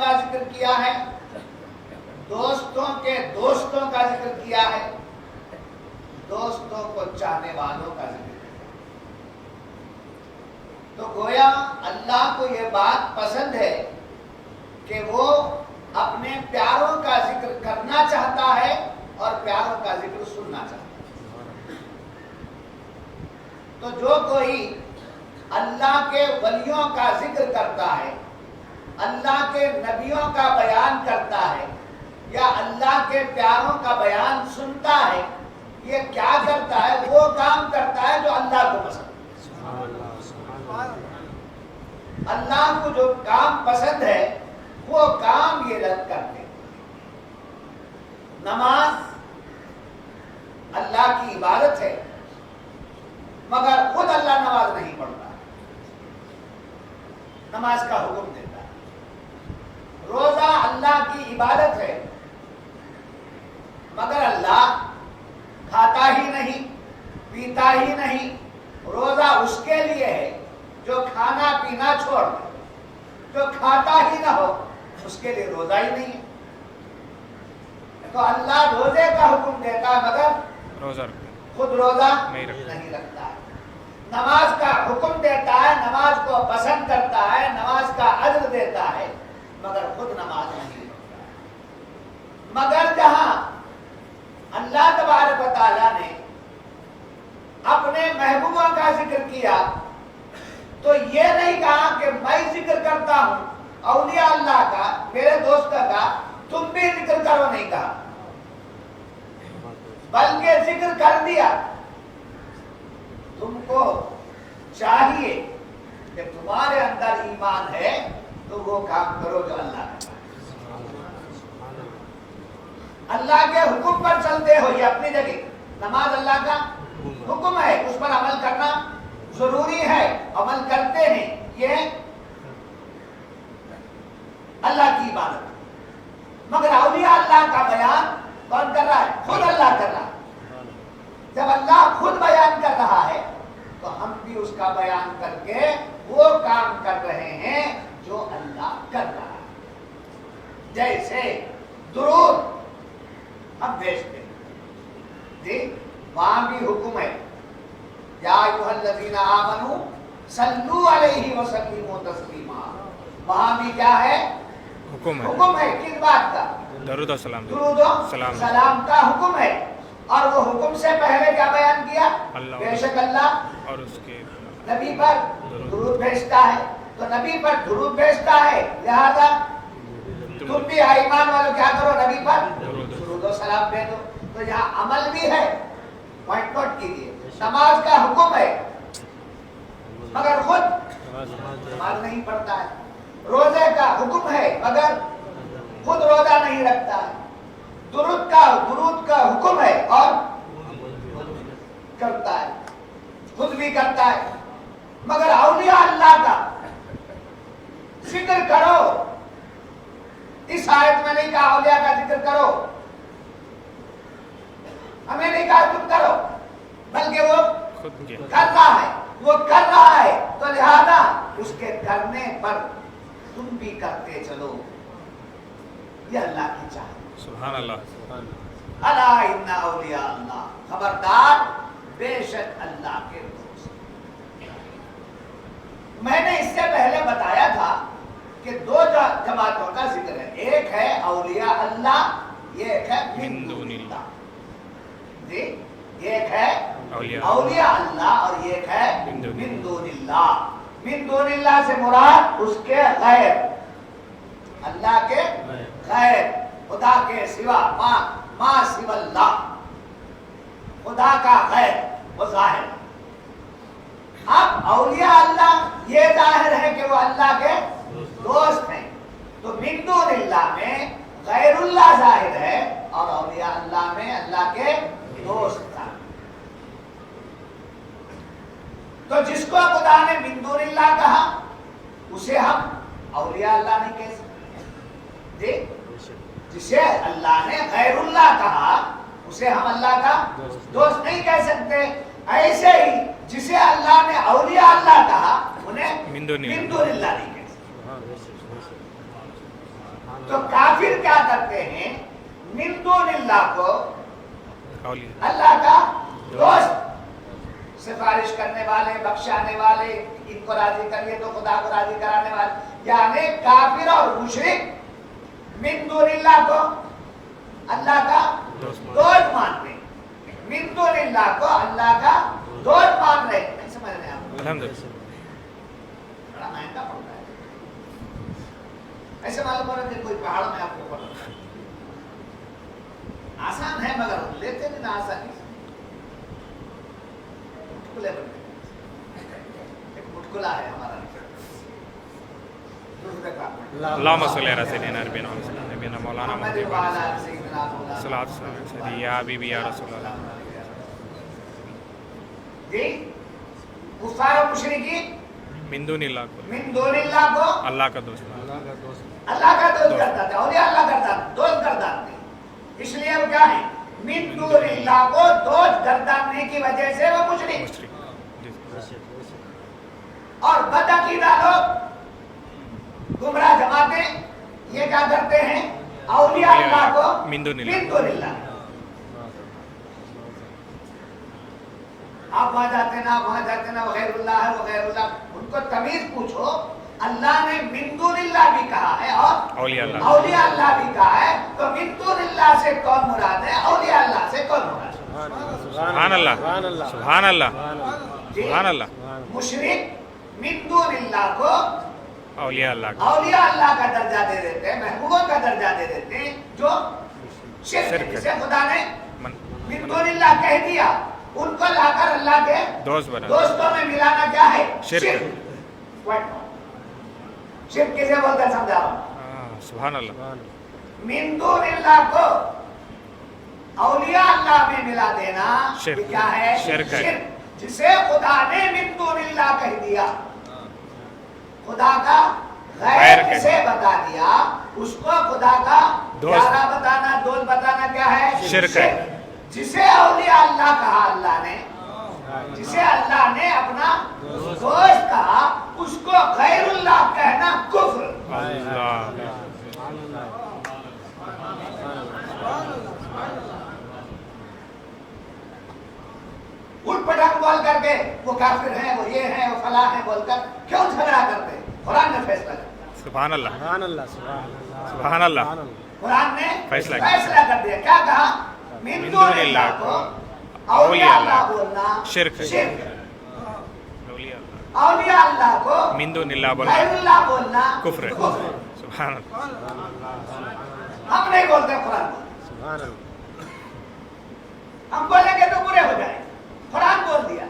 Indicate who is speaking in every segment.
Speaker 1: کا ذکر کیا ہے، دوستوں کے دوستوں کا ذکر کیا ہے، دوستوں کو چاہنے والوں کا ذکر کیا ہے۔ تو گویا اللہ کو یہ بات پسند ہے کہ وہ اپنے پیاروں کا ذکر کرنا چاہتا ہے اور پیاروں کا ذکر سننا چاہتا ہے۔ تو جو کوئی اللہ کے ولیوں کا ذکر کرتا ہے، اللہ کے نبیوں کا بیان کرتا ہے یا اللہ کے پیاروں کا بیان سنتا ہے، یہ کیا کرتا ہے؟ وہ کام کرتا ہے جو اللہ کو پسند ہے۔ اللہ کو جو کام پسند ہے وہ کام یہ رد کرتے ہیں۔ نماز اللہ کی عبادت ہے مگر خود اللہ نماز نہیں پڑھتا، نماز کا حکم دیتا ہے۔ روزہ اللہ کی عبادت ہے مگر اللہ کھاتا ہی نہیں، پیتا ہی نہیں۔ روزہ اس کے لیے ہے جو کھانا پینا چھوڑ دے، جو کھاتا ہی نہ ہو اس کے لیے روزہ ہی نہیں ہے۔ تو اللہ روزے کا حکم دیتا ہے مگر خود روزہ نہیں رکھتا ہے۔ نماز کا حکم دیتا ہے، نماز کو پسند کرتا ہے، نماز کا اجر دیتا ہے مگر خود نماز نہیں رکھتا ہے۔ مگر جہاں اللہ تبارک و تعالیٰ نے اپنے محبوبوں کا ذکر کیا تو یہ نہیں کہا کہ میں ذکر کرتا ہوں اولیاء اللہ کا، میرے دوستوں کا، تم بھی ذکر کرو، نہیں کہا، بلکہ ذکر کر دیا۔ تم کو چاہیے کہ تمہارے اندر ایمان ہے تو وہ کام کرو جو اللہ کا۔ اللہ کے حکم پر چلتے ہو، یہ اپنی جگہ نماز اللہ کا حکم ہے، اس پر عمل کرنا ضروری ہے، عمل کرتے ہیں، یہ اللہ کی عبادت۔ مگر اولیاء اللہ کا بیان کون کر رہا ہے؟ خود اللہ کر رہا ہے۔ جب اللہ خود بیان کر رہا ہے تو ہم بھی اس کا بیان کر کے وہ کام کر رہے ہیں جو اللہ کر رہا ہے۔ جیسے درود ہم بھیجتے ہیں، جی وہاں بھی حکم ہے، یا ایھا الذین آمنوا صلوا علیہ وسلموا تسلیما۔ وہاں بھی کیا ہے؟ حکم ہے کس بات کا؟ درود و سلام کا حکم ہے۔ اور وہ حکم سے پہلے کیا بیان کیا؟ بے شک اللہ اور اس کے نبی پر درود بھیجتا ہے، تو نبی پر درود بھیجتا ہے، لہذا تم بھی ایمان والوں کیا کرو؟ نبی پر درود و سلام بھیجو۔ تو یہاں عمل بھی ہے، پوائنٹ نوٹ کیجیے۔ نماز کا حکم ہے مگر خود نماز نہیں پڑھتا ہے۔ روزے کا حکم ہے مگر خود روزہ نہیں رکھتا ہے۔ درود کا حکم ہے اور کرتا ہے، خود بھی کرتا ہے۔ مگر اولیاء اللہ کا ذکر کرو، اس آیت میں نہیں کہا اولیاء کا ذکر کرو، ہمیں نہیں کہا تم کرو، بلکہ وہ کر رہا ہے تو لہذا اس کے کرنے پر تم بھی کرتے چلو، یہ اللہ کی چاہت۔ سبحان اللہ۔ الا ان اولیاء اللہ، خبردار بے شک اللہ کے دوست۔ میں نے اس سے پہلے بتایا تھا کہ دو جماعتوں کا ذکر ہے، ایک ہے اولیاء اللہ، یہ ایک ہے من دون اللہ۔ جی ایک ہے اولیاء اللہ اور ایک ہے من دون اللہ۔ من دون اللہ سے مراد اس کے غیر، اللہ کے غیر، خدا کے سوا، ما سوا اللہ، خدا کا غیر وہ ظاہر۔ اب اولیاء اللہ یہ ظاہر ہے کہ وہ اللہ کے دوست ہیں، تو من دون اللہ میں غیر اللہ ظاہر ہے اور اولیاء اللہ میں اللہ کے دوست تھا۔ تو جس کو خدا نے من دون اللہ کہا اسے ہم اولیاء اللہ نہیں کہہ سکتے، جی جسے اللہ نے غیر اللہ کہا اسے ہم اللہ کا دوست نہیں کہہ سکتے۔ ایسے ہی جسے اللہ نے اولیاء اللہ کہا انہیں من دون اللہ نہیں کہہ سکتے۔ تو کافر کیا کرتے ہیں؟ من دون اللہ کو اللہ کا دوست سفارش کرنے والے، بخشانے والے، ان کو راضی کریے تو خدا کو راضی کرانے والے، یعنی کافر اور مشرک من دون اللہ کو اللہ کا دوست مانتے ہیں، من دون اللہ کو اللہ کا دوست مان رہے ہیں۔ نہیں سمجھ رہے آپ؟
Speaker 2: الحمدللہ
Speaker 1: بڑا مہنگا پڑتا ہے، ایسے معلوم ہو رہا ہے کہ کوئی پہاڑ میں آپ کو پڑ رہا ہے، آسان ہے مگر لیتے نہیں نا آسانی سے، مٹکلے بنتے ہیں۔ ایک مٹکلا ہے ہمارا، دوسرے کا
Speaker 2: اللہم صلی علی سیدنا نبینا مولانا
Speaker 1: محمد
Speaker 2: محمد
Speaker 1: وعلی آلہ سیدنا مولانا
Speaker 2: صلی اللہ علیہ وسلم یا حبیبی یا رسول اللہ۔
Speaker 1: جی کفار و مشرکین
Speaker 2: من دون اللہ کو
Speaker 1: من دون اللہ کو
Speaker 2: اللہ کا دوست
Speaker 1: اللہ کا دوست کرتا تھا، اولیاء اللہ کرتا دوست گردانتے، اس لیے وہ کیا ہے؟ من دون اللہ کو دوست گرداننے کی وجہ سے وہ مشرک
Speaker 2: مشرک۔
Speaker 1: اور بدعقیدہ لوگ، گمراہ جماعتیں، یہ کیا کرتے ہیں؟ اولیاء اللہ کو
Speaker 2: من دون اللہ۔
Speaker 1: من دون اللہ۔ آپ وہاں جاتے نا، وہاں جاتے نا، وغیر اللہ ہے وغیر اللہ، ان کو تمیز پوچھو، اللہ نے من دون اللہ بھی کہا ہے اور
Speaker 2: اولیاء اللہ
Speaker 1: اولیاء اللہ بھی کہا ہے، تو من دون اللہ سے کون مراد ہے؟ اولیاء اللہ سے کون مراد ہے؟
Speaker 2: سبحان اللہ سبحان اللہ
Speaker 1: جی؟
Speaker 2: سبحان اللہ۔
Speaker 1: مشرک من دون اللہ کو
Speaker 2: اولیاء اللہ کا
Speaker 1: اولیاء اللہ کا درجہ دے دیتے ہیں، محبوبوں کا درجہ دے دیتے ہیں، جو شرک ہے، جسے خدا نے من دون اللہ کہہ دیا، ان کو لا کر اللہ کے
Speaker 2: دوست بنا
Speaker 1: دوستوں میں ملانا کیا ہے؟
Speaker 2: شرک۔
Speaker 1: شرک کسے بولتے ہیں سمجھا رہا ہوں؟
Speaker 2: سبحان اللہ۔
Speaker 1: من دون اللہ کو اولیاء اللہ میں ملا دینا
Speaker 2: شرک۔
Speaker 1: یہ کیا ہے؟
Speaker 2: شرک ہے۔
Speaker 1: جسے خدا نے من دون اللہ کہہ دیا، خدا کا غیر
Speaker 2: غیر
Speaker 1: کسے بتا دیا، اس کو خدا کا
Speaker 2: دوست
Speaker 1: پیارا بتانا، دوست بتانا کیا ہے؟
Speaker 2: شرک ہے۔
Speaker 1: جسے اولیاء اللہ کہا اللہ نے، جسے اللہ نے اپنا دوست کہا، اس کو غیر اللہ کہنا کفر۔
Speaker 2: اللہ
Speaker 1: اٹھ پٹاخ بول کر کے وہ کافر ہیں، وہ یہ ہیں، وہ فلاں ہیں بول کر کیوں جھگڑا کرتے ہیں؟ قرآن نے فیصلہ کیا،
Speaker 2: سبحان اللہ
Speaker 3: سبحان اللہ سبحان اللہ
Speaker 2: سبحان اللہ۔
Speaker 1: قرآن نے
Speaker 2: فیصلہ
Speaker 1: کر دیا، کیا کہا؟ من دون اللہ کو اولیاء اللہ بولنا
Speaker 2: شرک ہے۔
Speaker 1: شرک ہے،
Speaker 2: اولیاء اللہ
Speaker 1: اولیاء اللہ کو
Speaker 2: من دون اللہ بولنا
Speaker 1: غیر اللہ بولنا
Speaker 2: کفر ہے۔
Speaker 1: کفر ہے۔
Speaker 2: سبحان اللہ
Speaker 1: ہم نہیں بولتے قرآن کو،
Speaker 3: سبحان اللہ
Speaker 1: ہم بولیں گے تو برے ہو جائیں، قرآن بول دیا،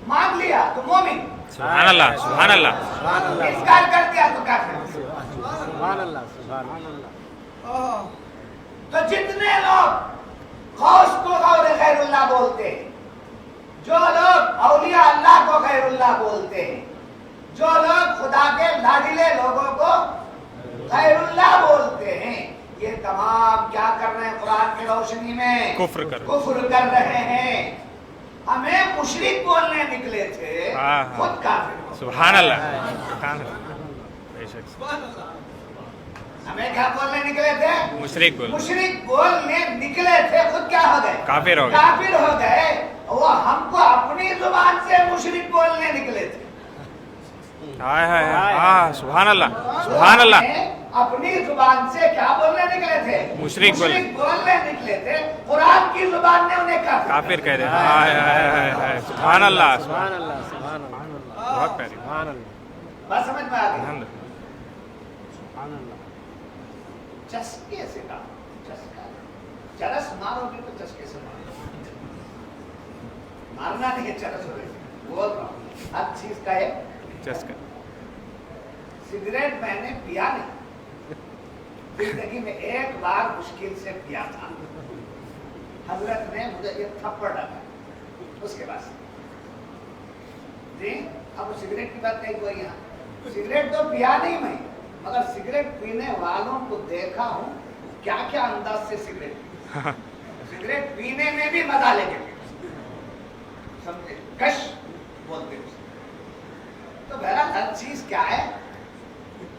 Speaker 1: مان لیا تو مومن،
Speaker 2: سبحان اللہ سبحان اللہ
Speaker 3: سبحان اللہ
Speaker 1: انکار کر دیا تو کافر۔
Speaker 3: سبحان اللہ سبحان اللہ۔
Speaker 1: تو جتنے لوگ غوث کو غور غیر اللہ بولتے ہیں، جو لوگ اولیاء اللہ کو غیر اللہ بولتے ہیں، جو لوگ خدا کے لاڈلے لوگوں کو غیر اللہ بولتے ہیں، یہ تمام کیا کر رہے ہیں؟ قرآن کی روشنی میں
Speaker 2: کفر کر
Speaker 1: کفر کر رہے ہیں۔ ہمیں مشرک بولنے نکلے تھے، خود کافر۔
Speaker 2: سبحان اللہ سبحان اللہ بے شک
Speaker 1: ہمیں کیا بولنے نکلے تھے؟
Speaker 2: مشرک بول
Speaker 1: مشرک بولنے نکلے تھے، خود کیا ہو گئے؟
Speaker 2: کافر ہو گئے۔
Speaker 1: کافر ہو گئے۔ وہ ہم کو اپنی زبان سے مشرک بولنے نکلے تھے،
Speaker 2: ہائے ہائے ہاں سبحان اللہ سبحان اللہ۔
Speaker 1: اپنی زبان سے کیا بولنے نکلے تھے؟
Speaker 2: مشرک
Speaker 1: بولنے نکلے تھے، قرآن کی زبان نے انہیں
Speaker 2: کافر کہہ دے۔ ہائے ہائے ہائے ہائے سبحان اللہ
Speaker 3: سبحان اللہ سبحان اللہ
Speaker 2: بہت پیاری
Speaker 3: سبحان اللہ
Speaker 1: بات سمجھ میں آ گئی؟
Speaker 2: الحمد للہ۔
Speaker 3: سبحان اللہ۔
Speaker 1: چسکے سے کہا، چسکا چرس مارو گے تو چسکے سے مارو، مارنا نہیں ہے، چرس ہو رہی بول رہا ہوں، ہر چیز کا ہے
Speaker 2: چسکا۔
Speaker 1: سگریٹ میں نے پیا نہیں، زندگی میں ایک بار مشکل سے پیا تھا، حضرت نے مجھے یہ تھپڑ ڈالا، اس کے بعد جی اب سگریٹ کی بات کہیں کوئی یہاں، سگریٹ تو پیا نہیں میں، مگر سگریٹ پینے والوں کو دیکھا ہوں کیا کیا انداز سے سگریٹ پیتے، سگریٹ پینے میں بھی مزہ لے کے پیتے، سمجھے، کش بولتے ہیں، تو بہرحال ہر چیز کیا ہے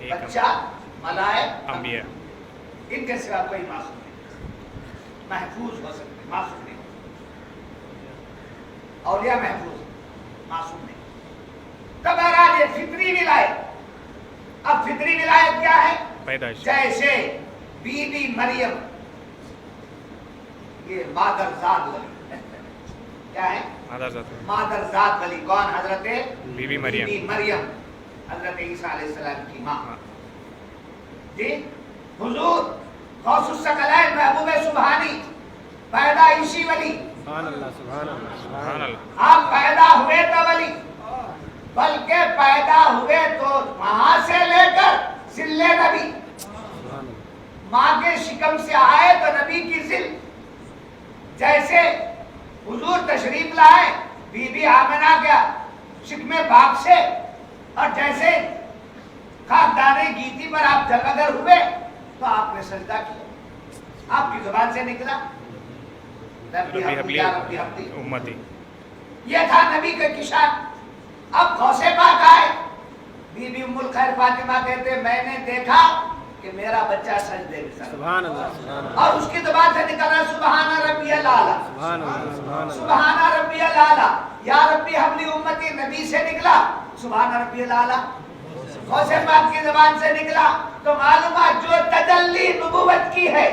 Speaker 1: بچہ، ملائک،
Speaker 2: انبیاء.
Speaker 1: ان کے سوا کوئی معصوم نہیں، محفوظ ہو سکتے، معصوم نہیں. اولیاء محفوظ، معصوم نہیں. تو بہرحال یہ فطری ولایت. اب فطری ولایت کیا ہے؟
Speaker 2: پیدائش.
Speaker 1: جیسے بی بی مریم، یہ مادر ذات ولی کیا ہے؟
Speaker 2: مادر ذات.
Speaker 1: مادر ذات ولی کون؟ حضرت
Speaker 2: بی بی مریم.
Speaker 1: بی بی مریم، حضرت عیسیٰ علیہ السلام کی ماں. جی حضور غوث الثقلین محبوب سبحانی پیدائشی ولی.
Speaker 3: سبحان اللہ سبحان اللہ
Speaker 2: سبحان اللہ.
Speaker 1: آپ پیدا ہوئے تو ولی، بلکہ پیدا ہوئے تو وہاں سے لے کر ذل نبی،
Speaker 3: سبحان اللہ
Speaker 1: ماں کے شکم سے آئے تو نبی کی ذل. جیسے حضور تشریف لائے بی بی آمنہ کے شکم باپ سے، اور جیسے خاکدان گیتی پر آپ جلوگر ہوئے تو آپ نے سجدہ کیا، آپ کی زبان سے نکلا ربی حبلی یا ربی حبلی.
Speaker 2: امتی.
Speaker 1: یہ تھا نبی کا کشان. اب غوث پاک آئے، بی بی ام الخیر فاطمہ کہتے میں نے دیکھا کہ میرا بچہ سجدے میں سر،
Speaker 3: سبحان اللہ سبحان اللہ
Speaker 1: اور اس کی زبان سے نکلا سبحان ربی الاعلیٰ،
Speaker 3: سبحان اللہ سبحان اللہ
Speaker 1: سبحان ربی الاعلیٰ. یا ربی حبلی امتی نبی سے نکلا سبحان ربی الاعلیٰ. غوث پاک کی زبان سے نکلا تو معلومات جو تجلی نبوت کی ہے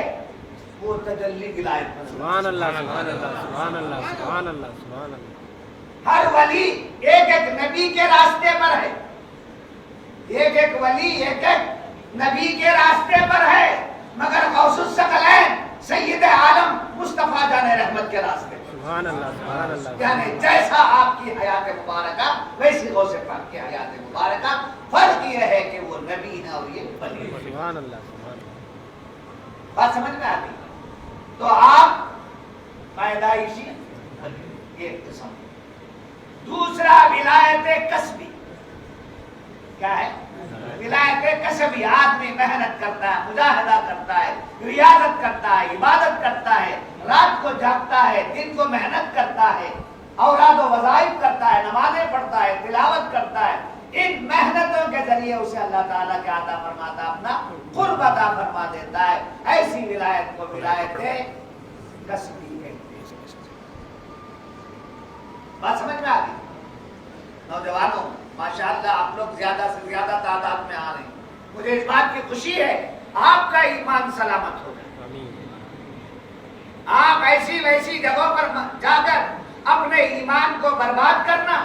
Speaker 1: وہ تجلی ولایت پر.
Speaker 3: سبحان اللہ سبحان اللہ سبحان اللہ سبحان اللہ سبحان اللہ.
Speaker 1: ہر ولی ایک ایک نبی کے راستے پر ہے، ایک ایک ولی ایک ایک نبی کے راستے پر ہے، مگر غوث الثقلین سید عالم مصطفیٰ جان رحمت کے راستے پر.
Speaker 3: سبحان اللہ سبحان اللہ.
Speaker 1: یعنی جیسا آپ کی حیات مبارکہ ویسی غوث پاک کی حیات مبارکہ. فرق یہ ہے کہ وہ نبی ہے اور یہ ولی ہے.
Speaker 3: سبحان اللہ سبحان اللہ.
Speaker 1: بات سمجھ میں آتی؟ تو آپ پیدائشی ایک قسم. دوسرا ولایت کسبی. کیا ہے؟ ولایت کسبی. آدمی محنت کرتا ہے، مجاہدہ کرتا ہے، ریاضت کرتا ہے، عبادت کرتا ہے، رات کو جاگتا ہے، دن کو محنت کرتا ہے، اوراد و وظائف کرتا ہے، نمازیں پڑھتا ہے، تلاوت کرتا ہے. ان محنتوں کے ذریعے اسے اللہ تعالیٰ کے عطا فرماتا اپنا قرب عطا فرما دیتا ہے. ایسی ولایت کو ولایت کسبی کہتے ہیں. بات سمجھ میں آ گئی؟ نوجوانوں ماشاءاللہ آپ لوگ زیادہ سے زیادہ تعداد میں آ رہے ہیں. مجھے اس بات کی خوشی ہے آپ کا ایمان سلامت ہو جائے.
Speaker 3: آمین.
Speaker 1: آپ ایسی ویسی جگہوں پر جا کر اپنے ایمان کو برباد کرنا